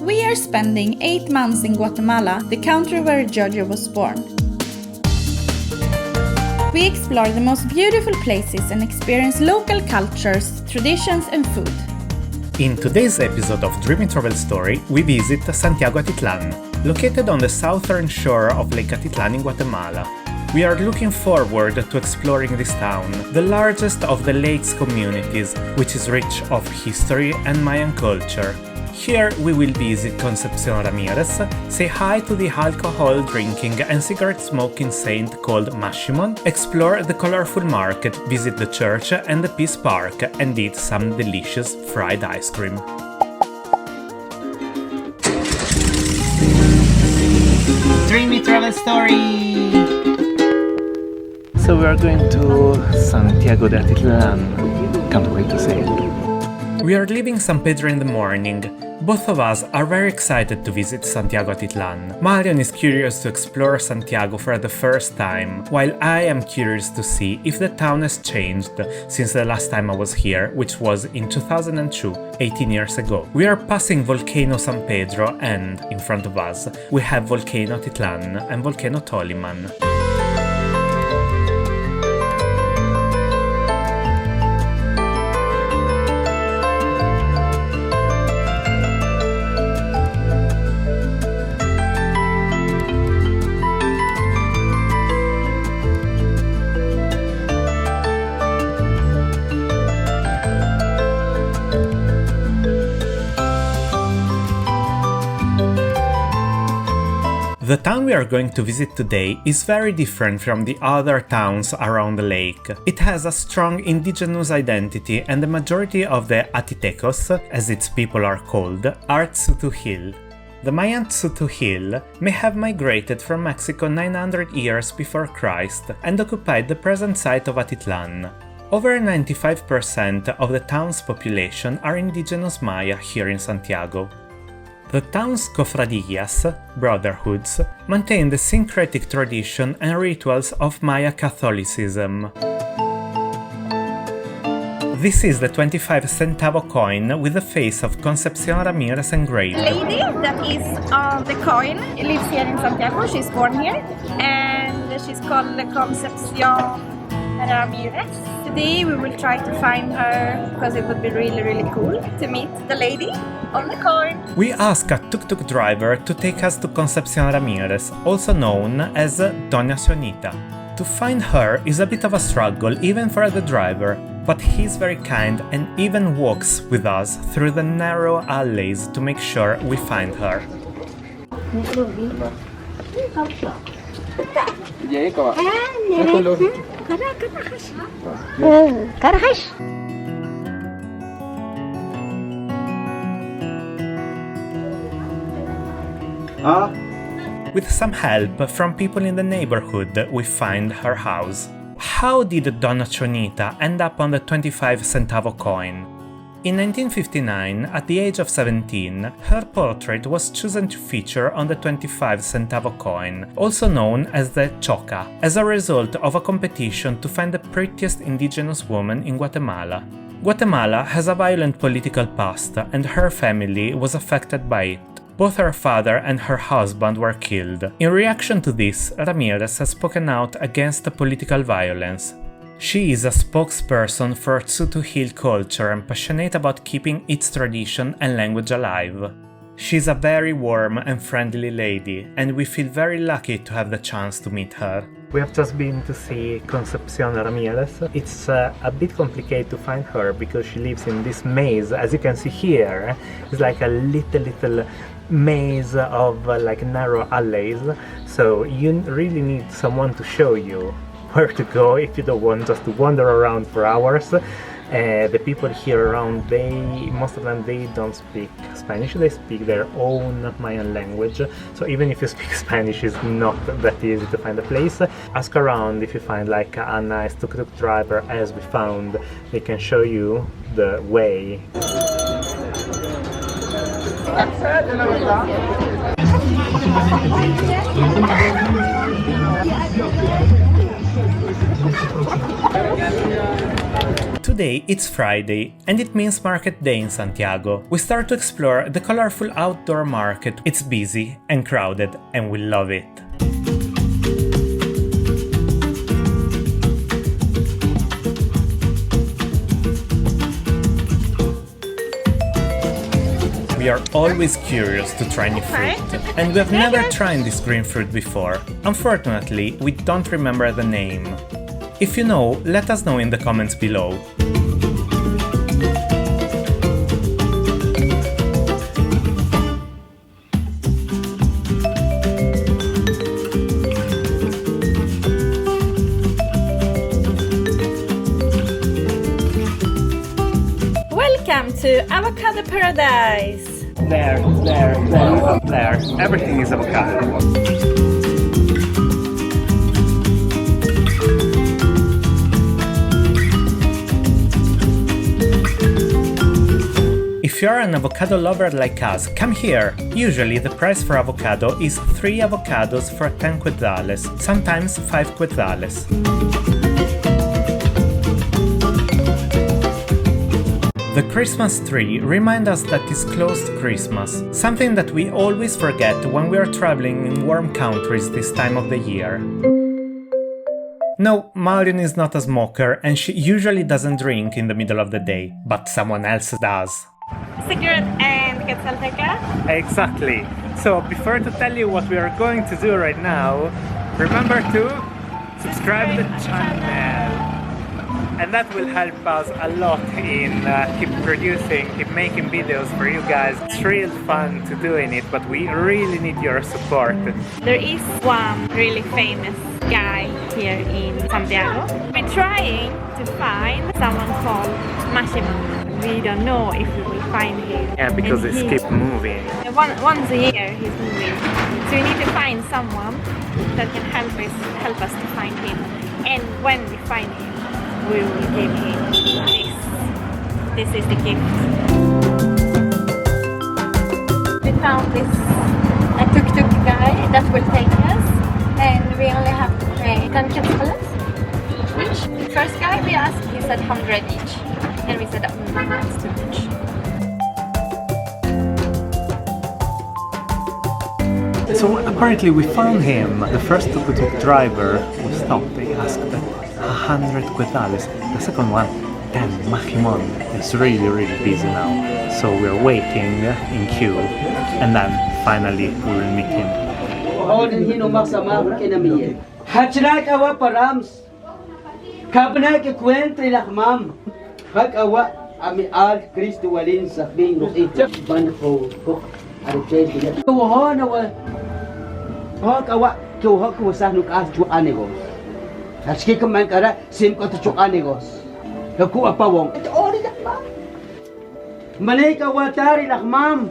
We are spending 8 months in Guatemala, the country where Giorgio was born. We explore the most beautiful places and experience local cultures, traditions and food. In today's episode of Dreamy Travel Story, we visit Santiago Atitlan, located on the southern shore of Lake Atitlan in Guatemala. We are looking forward to exploring this town, the largest of the lake's communities, which is rich of history and Mayan culture. Here we will visit Concepcion Ramirez, say hi to the alcohol drinking and cigarette smoking saint called Maximon, explore the colorful market, visit the church and the Peace Park, and eat some delicious fried ice cream. Dreamy Travel Story! So we are going to Santiago de Atitlan. Can't wait to see it. We are leaving San Pedro in the morning. Both of us are very excited to visit Santiago Atitlan. Marion is curious to explore Santiago for the first time, while I am curious to see if the town has changed since the last time I was here, which was in 2002, 18 years ago. We are passing Volcano San Pedro and, in front of us, we have Volcano Atitlan and Volcano Toliman. The town we are going to visit today is very different from the other towns around the lake. It has a strong indigenous identity and the majority of the Atitecos, as its people are called, are Tz'utujil. The Mayan Tz'utujil may have migrated from Mexico 900 years before Christ and occupied the present site of Atitlan. Over 95% of the town's population are indigenous Maya here in Santiago. The town's cofradillas, brotherhoods, maintain the syncretic tradition and rituals of Maya Catholicism. This is the 25 centavo coin with the face of Concepcion Ramirez engraved. The lady that is on the coin lives here in Santiago. She's born here and she's called Concepcion Ramirez. Today we will try to find her because it would be really cool to meet the lady on the coin. We ask a tuk-tuk driver to take us to Concepcion Ramirez, also known as Doña Sionita. To find her is a bit of a struggle even for the driver, but he's very kind and even walks with us through the narrow alleys to make sure we find her. With some help from people in the neighborhood, we find her house. How did Donna Chonita end up on the 25 centavo coin? In 1959, at the age of 17, her portrait was chosen to feature on the 25 centavo coin, also known as the choca, as a result of a competition to find the prettiest indigenous woman in Guatemala. Guatemala has a violent political past, and her family was affected by it. Both her father and her husband were killed. In reaction to this, Ramirez has spoken out against the political violence. She is a spokesperson for Tz'utujil culture and passionate about keeping its tradition and language alive. She's a very warm and friendly lady, and we feel very lucky to have the chance to meet her. We have just been to see Concepcion Ramirez. It's a bit complicated to find her because she lives in this maze. As you can see here, it's like a little maze of like narrow alleys. So you really need someone to show you where to go if you don't want just to wander around for hours. The people here around, most of them, they don't speak Spanish, they speak their own Mayan language. So even if you speak Spanish, it's not that easy to find a place. Ask around if you find like a nice tuk-tuk driver, as we found. They can show you the way. Today it's Friday, and it means market day in Santiago. We start to explore the colorful outdoor market. It's busy and crowded, and we love it. We are always curious to try new fruit, and we have never tried this green fruit before. Unfortunately, we don't remember the name. If you know, let us know in the comments below. Welcome to Avocado Paradise! There, up there. Everything is avocado. If you're an avocado lover like us, come here! Usually the price for avocado is 3 avocados for 10 quetzales, sometimes 5 quetzales. The Christmas tree reminds us that it's close to Christmas, something that we always forget when we are traveling in warm countries this time of the year. No, Marion is not a smoker and she usually doesn't drink in the middle of the day, but someone else does. Cigarette and quetzalteca? Exactly. So before to tell you what we are going to do right now, remember to subscribe to the channel. And that will help us a lot in keep making videos for you guys. It's real fun to doing it, but we really need your support. There is one really famous guy here in Santiago. We're trying to find someone called Maximon. We don't know if we will find him. Yeah, because they keep moving. Once a year he's moving. So we need to find someone that can help us to find him. And when we find him, we will give him this. This is the gift. We found this tuk-tuk guy that will take us, and we only have to pay 10 quetzales each. The first guy we asked, he said 100 each, and we said that's too much. So apparently we found him. The first tuk-tuk driver who stopped, they asked 100 quetzales. The second one, 10. Maximon is really busy now. So we're waiting in queue, and then finally we will meet him. Hachnak awa params. Kabna ke kuentri lakmam. Hak awa ami al Kristo walin sa bingo ito. Banfo ko arjel dia. Wahana wa. Hak awa ko hak ko sa nuk as chu anegos. Haski kaman kara sim ko chu anegos. Ku apa wong? Ito ori lakmam. Malay ka watari lakmam.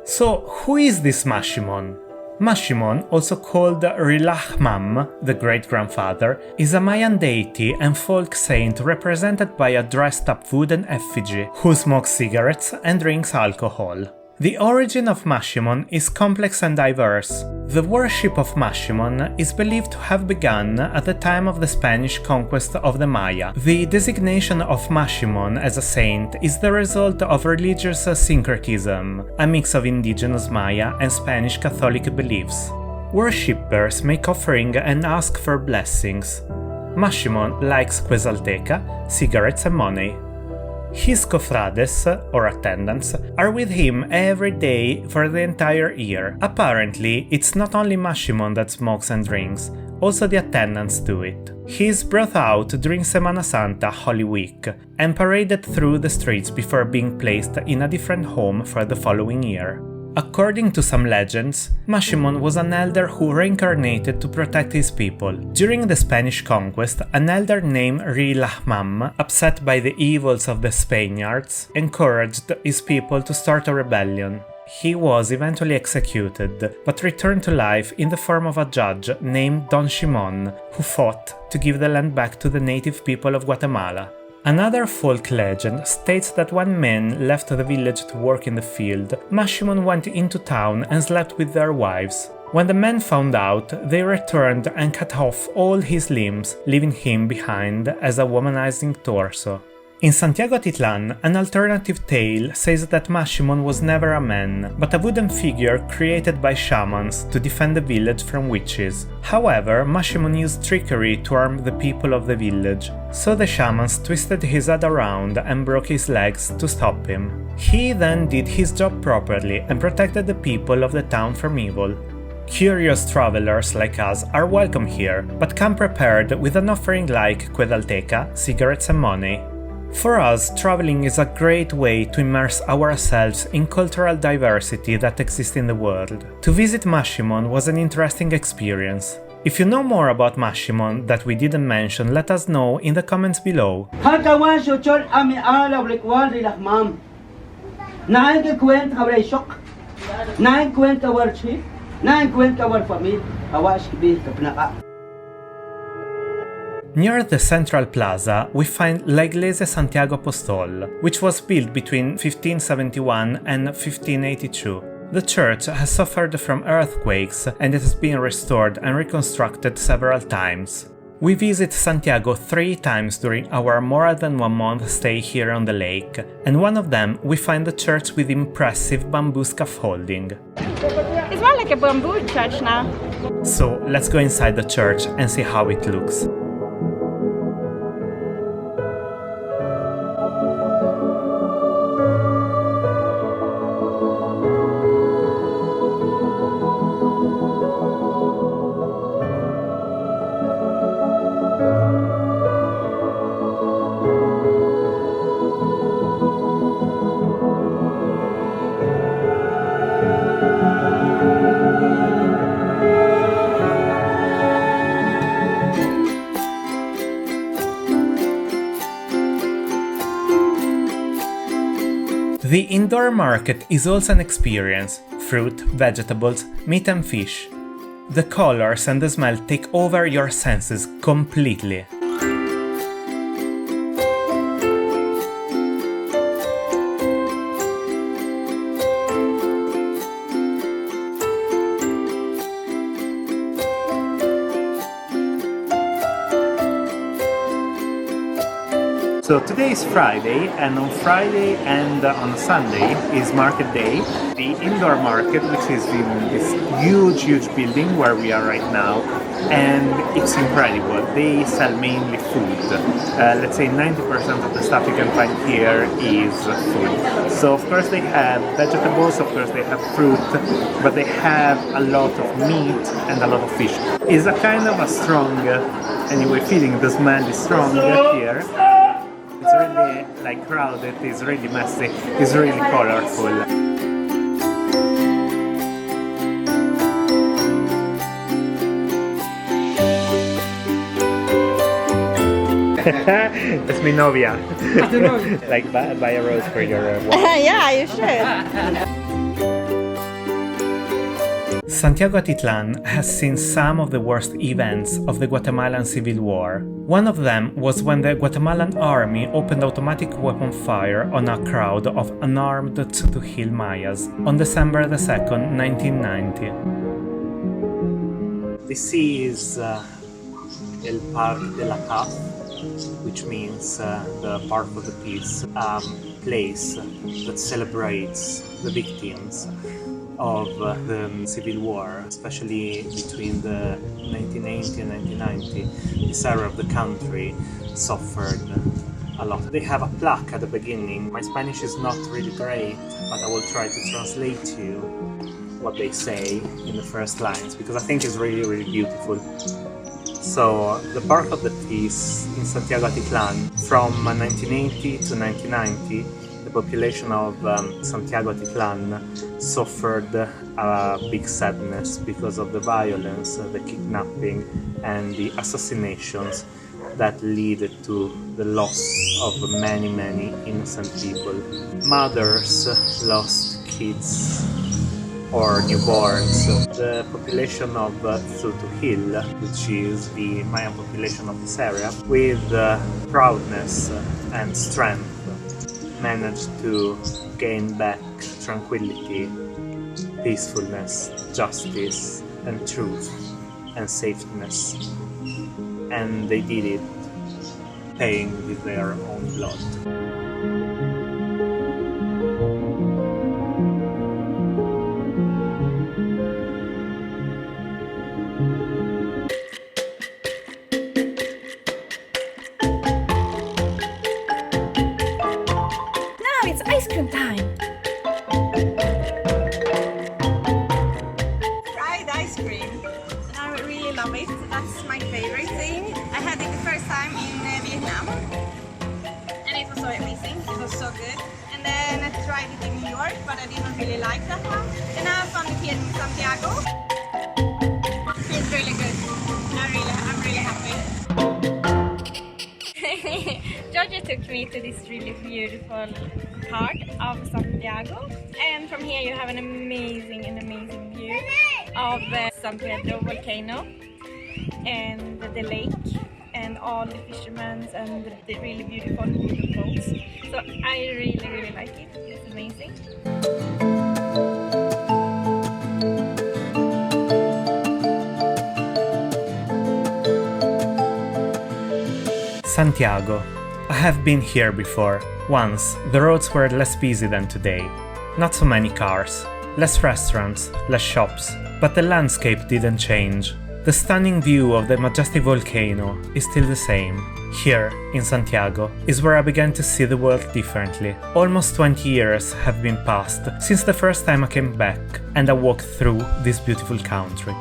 So, who is this Maximon? Maximon, also called Rilahmam, the great-grandfather, is a Mayan deity and folk saint represented by a dressed-up wooden effigy who smokes cigarettes and drinks alcohol. The origin of Maximon is complex and diverse. The worship of Maximon is believed to have begun at the time of the Spanish conquest of the Maya. The designation of Maximon as a saint is the result of religious syncretism, a mix of indigenous Maya and Spanish Catholic beliefs. Worshippers make offering and ask for blessings. Maximon likes quetzalteca, cigarettes and money. His cofrades, or attendants, are with him every day for the entire year. Apparently, it's not only Maximon that smokes and drinks, also the attendants do it. He is brought out during Semana Santa, Holy Week, and paraded through the streets before being placed in a different home for the following year. According to some legends, Maximon was an elder who reincarnated to protect his people. During the Spanish conquest, an elder named Rilahmam, upset by the evils of the Spaniards, encouraged his people to start a rebellion. He was eventually executed, but returned to life in the form of a judge named Don Shimon, who fought to give the land back to the native people of Guatemala. Another folk legend states that when men left the village to work in the field, Maximon went into town and slept with their wives. When the men found out, they returned and cut off all his limbs, leaving him behind as a womanizing torso. In Santiago Atitlan, an alternative tale says that Maximon was never a man, but a wooden figure created by shamans to defend the village from witches. However, Maximon used trickery to harm the people of the village, so the shamans twisted his head around and broke his legs to stop him. He then did his job properly and protected the people of the town from evil. Curious travelers like us are welcome here, but come prepared with an offering like Quedalteca, cigarettes and money. For us, traveling is a great way to immerse ourselves in cultural diversity that exists in the world. To visit Maximon was an interesting experience. If you know more about Maximon that we didn't mention, let us know in the comments below. Hakawan suchol ami alaw likwal rilakmam. Nain ke kwent hawray shok. Nain kwent kawar chi. Nain kwent kawar famil. Hawash kibi kapnaka. Near the central plaza, we find La Iglesia Santiago Apóstol, which was built between 1571 and 1582. The church has suffered from earthquakes and it has been restored and reconstructed several times. We visit Santiago 3 times during our more than 1 month stay here on the lake, and one of them we find the church with impressive bamboo scaffolding. It's more like a bamboo church now. So let's go inside the church and see how it looks. The indoor market is also an experience: fruit, vegetables, meat and fish. The colors and the smell take over your senses completely. So today is Friday, and on Friday and on Sunday is market day. The indoor market, which is in this huge building where we are right now, and it's incredible. They sell mainly food. Let's say 90% of the stuff you can find here is food. So of course they have vegetables, of course they have fruit, but they have a lot of meat and a lot of fish. It's a kind of a strong, anyway, feeling. The smell is strong here. It's really like crowded, it's really messy, it's really colorful. It's mi novia. Like buy a rose for your wife. Yeah, you should. Santiago Atitlan has seen some of the worst events of the Guatemalan Civil War. One of them was when the Guatemalan army opened automatic weapon fire on a crowd of unarmed Tzutuhil Mayas on December 2nd, 1990. This is El Parque de la Paz, which means the Park of the Peace, place that celebrates the victims of the Civil War, especially between the 1980 and 1990. This area of the country suffered a lot. They have a plaque at the beginning. My Spanish is not really great, but I will try to translate to you what they say in the first lines, because I think it's really beautiful. So, the Park of the Peace in Santiago Atitlan, from 1980 to 1990, the population of Santiago Atitlan suffered a big sadness because of the violence, the kidnapping and the assassinations that led to the loss of many innocent people. Mothers lost kids or newborns. The population of Tzutuhil, which is the Mayan population of this area, with proudness and strength, managed to gain back tranquility, peacefulness, justice, and truth and safetyness. And they did it paying with their own blood. Now it's ice cream time! Fried ice cream. And I really love it. That's my favorite thing. I had it the first time in Vietnam. And it was so amazing. It was so good. And then I tried it in New York, but I didn't really like that one. And now I found it here in Santiago. It's really good. I'm really happy. Georgia took me to this really beautiful part of Santiago, and from here you have an amazing view of Santiago Volcano and the lake and all the fishermen and the really beautiful boats. So I really like it. It's amazing. Santiago. I have been here before. Once, the roads were less busy than today. Not so many cars, less restaurants, less shops, but the landscape didn't change. The stunning view of the majestic volcano is still the same. Here, in Santiago, is where I began to see the world differently. Almost 20 years have been passed since the first time I came back and I walked through this beautiful country.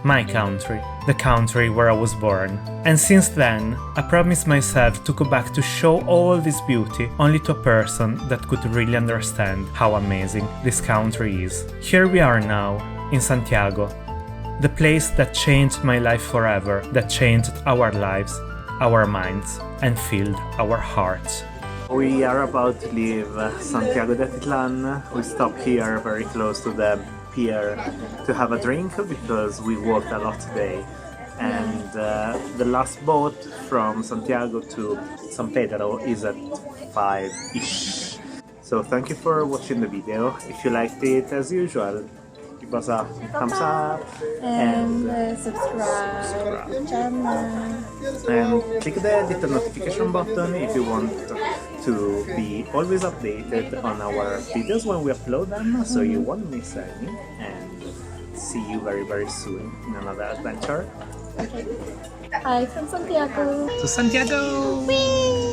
My country, the country where I was born. And since then, I promised myself to go back to show all this beauty only to a person that could really understand how amazing this country is. Here we are now, in Santiago, the place that changed my life forever, that changed our lives, our minds, and filled our hearts. We are about to leave Santiago Atitlan. We stop here very close to the pier to have a drink because we walked a lot today. And the last boat from Santiago to San Pedro is at 5-ish. So thank you for watching the video. If you liked it, as usual, give us a thumbs up and subscribe to the channel. And click the little notification button if you want to be always updated on our videos when we upload them, so you won't miss any. And see you very soon in another adventure. Okay. Hi from Santiago. To Santiago! Whee!